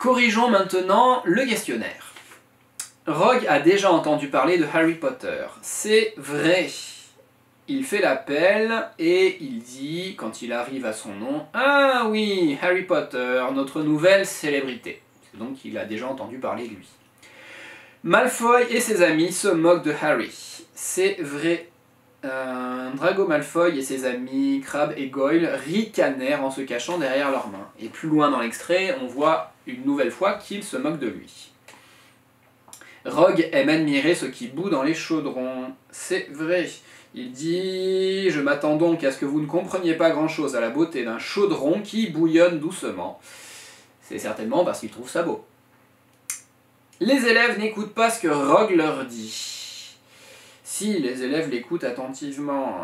Corrigeons maintenant le questionnaire. Rogue a déjà entendu parler de Harry Potter. C'est vrai. Il fait l'appel et il dit, quand il arrive à son nom, « Ah oui, Harry Potter, notre nouvelle célébrité. » Donc il a déjà entendu parler de lui. Malfoy et ses amis se moquent de Harry. C'est vrai. Drago Malfoy et ses amis Crabbe et Goyle ricanèrent en se cachant derrière leurs mains. Et plus loin dans l'extrait, on voit une nouvelle fois qu'ils se moquent de lui. Rogue aime admirer ce qui bout dans les chaudrons. C'est vrai. Il dit « Je m'attends donc à ce que vous ne compreniez pas grand-chose à la beauté d'un chaudron qui bouillonne doucement. » C'est certainement parce qu'il trouve ça beau. Les élèves n'écoutent pas ce que Rogue leur dit. Si les élèves l'écoutent attentivement,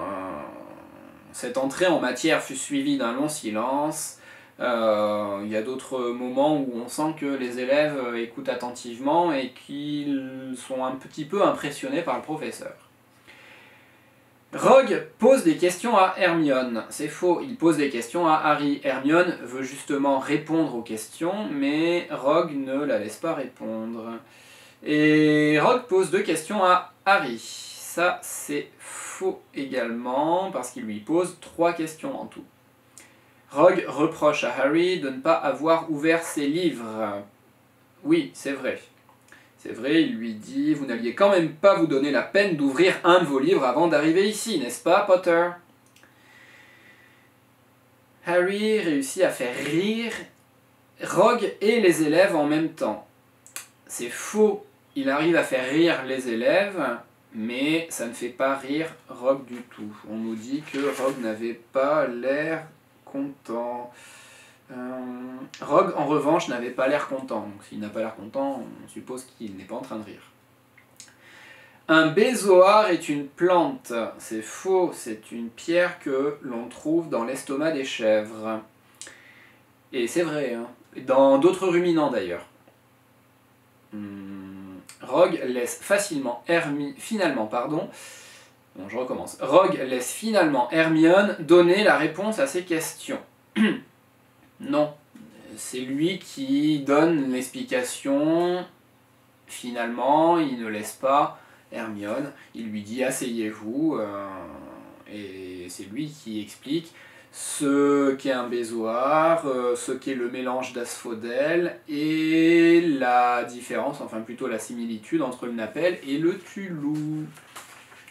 cette entrée en matière fut suivie d'un long silence. Il y a d'autres moments où on sent que les élèves écoutent attentivement et qu'ils sont un petit peu impressionnés par le professeur. Rogue pose des questions à Hermione. C'est faux, il pose des questions à Harry. Hermione veut justement répondre aux questions, mais Rogue ne la laisse pas répondre. Et Rogue pose 2 questions à Harry. Ça, c'est faux également, parce qu'il lui pose 3 questions en tout. Rogue reproche à Harry de ne pas avoir ouvert ses livres. Oui, c'est vrai. C'est vrai, il lui dit « Vous n'alliez quand même pas vous donner la peine d'ouvrir un de vos livres avant d'arriver ici, n'est-ce pas, Potter ?» Harry réussit à faire rire Rogue et les élèves en même temps. C'est faux, il arrive à faire rire les élèves, mais ça ne fait pas rire Rogue du tout. On nous dit que Rogue n'avait pas l'air content. Rogue, en revanche, n'avait pas l'air content. Donc s'il n'a pas l'air content, on suppose qu'il n'est pas en train de rire. Un bézoard est une plante. C'est faux, c'est une pierre que l'on trouve dans l'estomac des chèvres. Et c'est vrai, hein. Dans d'autres ruminants d'ailleurs. Rogue laisse Rogue laisse finalement Hermione donner la réponse à ses questions. Non, c'est lui qui donne l'explication. Finalement, il ne laisse pas Hermione. Il lui dit « Asseyez-vous » et c'est lui qui explique ce qu'est un bézoard, ce qu'est le mélange d'asphodèle et la différence, enfin plutôt la similitude entre le napel et le tulou.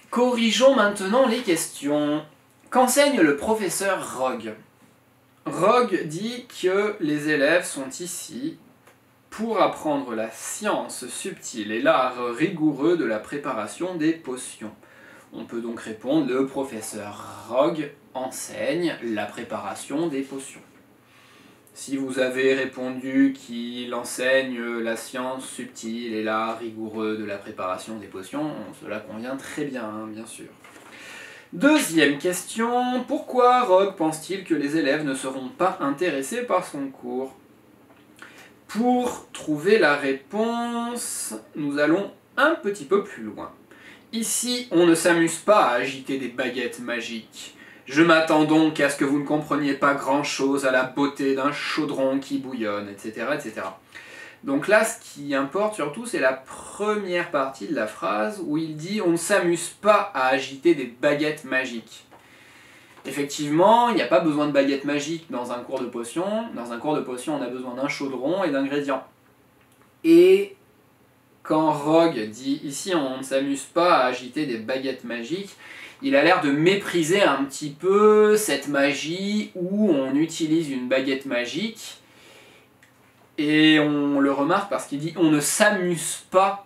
Corrigeons maintenant les questions. Qu'enseigne le professeur Rogue ? Rogue dit que les élèves sont ici pour apprendre la science subtile et l'art rigoureux de la préparation des potions. On peut donc répondre, le professeur Rogue enseigne la préparation des potions. Si vous avez répondu qu'il enseigne la science subtile et l'art rigoureux de la préparation des potions, cela convient très bien, hein, bien sûr. Deuxième question, pourquoi Rogue pense-t-il que les élèves ne seront pas intéressés par son cours ? Pour trouver la réponse, nous allons un petit peu plus loin. Ici, on ne s'amuse pas à agiter des baguettes magiques. Je m'attends donc à ce que vous ne compreniez pas grand-chose à la beauté d'un chaudron qui bouillonne, etc., etc. Donc là, ce qui importe surtout, c'est la première partie de la phrase où il dit « on ne s'amuse pas à agiter des baguettes magiques ». Effectivement, il n'y a pas besoin de baguettes magiques dans un cours de potion. Dans un cours de potion, on a besoin d'un chaudron et d'ingrédients. Et quand Rogue dit « ici, on ne s'amuse pas à agiter des baguettes magiques », il a l'air de mépriser un petit peu cette magie où on utilise une baguette magique. Et on le remarque parce qu'il dit « on ne s'amuse pas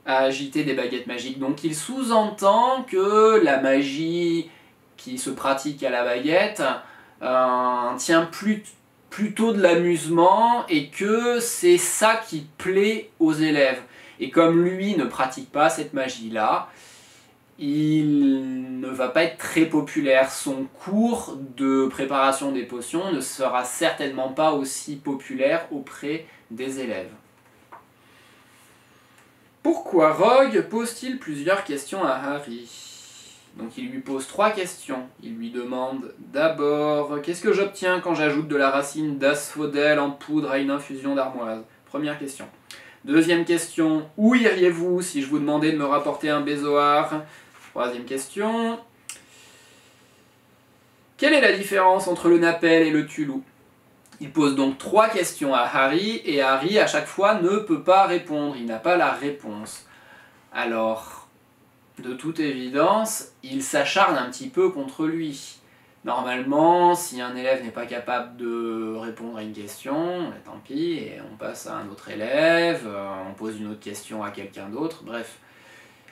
à agiter des baguettes magiques ». Donc il sous-entend que la magie qui se pratique à la baguette tient plutôt de l'amusement et que c'est ça qui plaît aux élèves. Et comme lui ne pratique pas cette magie-là, il ne va pas être très populaire. Son cours de préparation des potions ne sera certainement pas aussi populaire auprès des élèves. Pourquoi Rogue pose-t-il plusieurs questions à Harry ? Donc il lui pose 3 questions. Il lui demande d'abord qu'est-ce que j'obtiens quand j'ajoute de la racine d'asphodèle en poudre à une infusion d'armoise? Première question. Deuxième question, où iriez-vous si je vous demandais de me rapporter un bézoard? Troisième question. Quelle est la différence entre le Napel et le Tulou? Il pose donc 3 questions à Harry, et Harry à chaque fois ne peut pas répondre, il n'a pas la réponse. Alors, de toute évidence, il s'acharne un petit peu contre lui. Normalement, si un élève n'est pas capable de répondre à une question, tant pis, et on passe à un autre élève, on pose une autre question à quelqu'un d'autre, bref.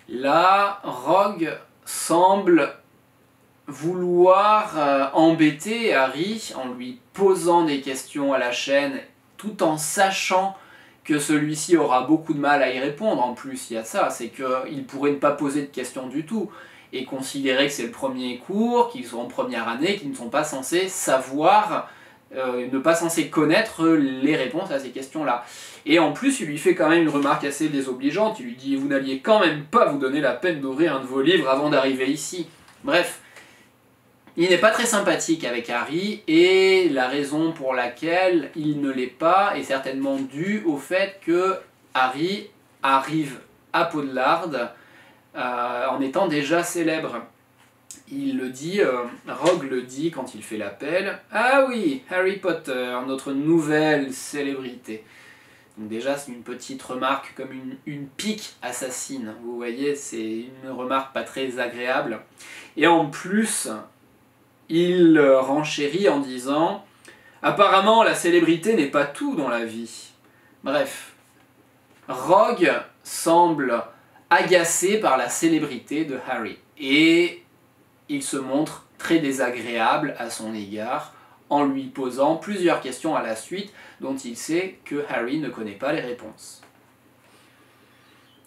Là, Rogue semble vouloir embêter Harry en lui posant des questions à la chaîne, tout en sachant que celui-ci aura beaucoup de mal à y répondre. En plus, il y a ça, c'est qu'il pourrait ne pas poser de questions du tout, et considérer que c'est le premier cours, qu'ils sont en première année, qu'ils ne sont pas censés savoir, ne pas censés connaître les réponses à ces questions-là. Et en plus, il lui fait quand même une remarque assez désobligeante, il lui dit « Vous n'alliez quand même pas vous donner la peine d'ouvrir un de vos livres avant d'arriver ici ». Bref, il n'est pas très sympathique avec Harry, et la raison pour laquelle il ne l'est pas est certainement due au fait que Harry arrive à Poudlard en étant déjà célèbre. Il le dit, Rogue le dit quand il fait l'appel, « Ah oui, Harry Potter, notre nouvelle célébrité ». Donc déjà c'est une petite remarque comme une pique assassine, vous voyez, c'est une remarque pas très agréable. Et en plus, il renchérit en disant « Apparemment, la célébrité n'est pas tout dans la vie. » Bref, Rogue semble agacé par la célébrité de Harry, et il se montre très désagréable à son égard, en lui posant plusieurs questions à la suite, dont il sait que Harry ne connaît pas les réponses.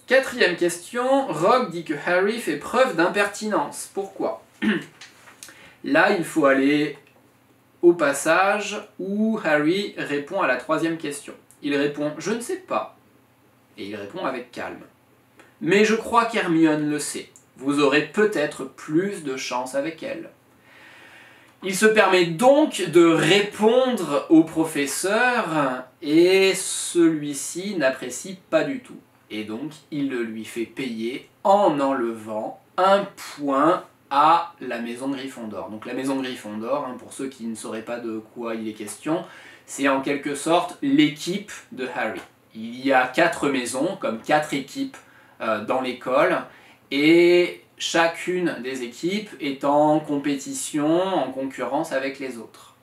Quatrième question, Rogue dit que Harry fait preuve d'impertinence. Pourquoi? Là, il faut aller au passage où Harry répond à la troisième question. Il répond « Je ne sais pas », et il répond avec calme. « Mais je crois qu'Hermione le sait. Vous aurez peut-être plus de chance avec elle. » Il se permet donc de répondre au professeur, et celui-ci n'apprécie pas du tout. Et donc, il le lui fait payer en enlevant un point à la maison Gryffondor. Donc la maison Gryffondor, pour ceux qui ne sauraient pas de quoi il est question, c'est en quelque sorte l'équipe de Harry. Il y a 4 maisons, comme 4 équipes dans l'école, et chacune des équipes est en compétition, en concurrence avec les autres.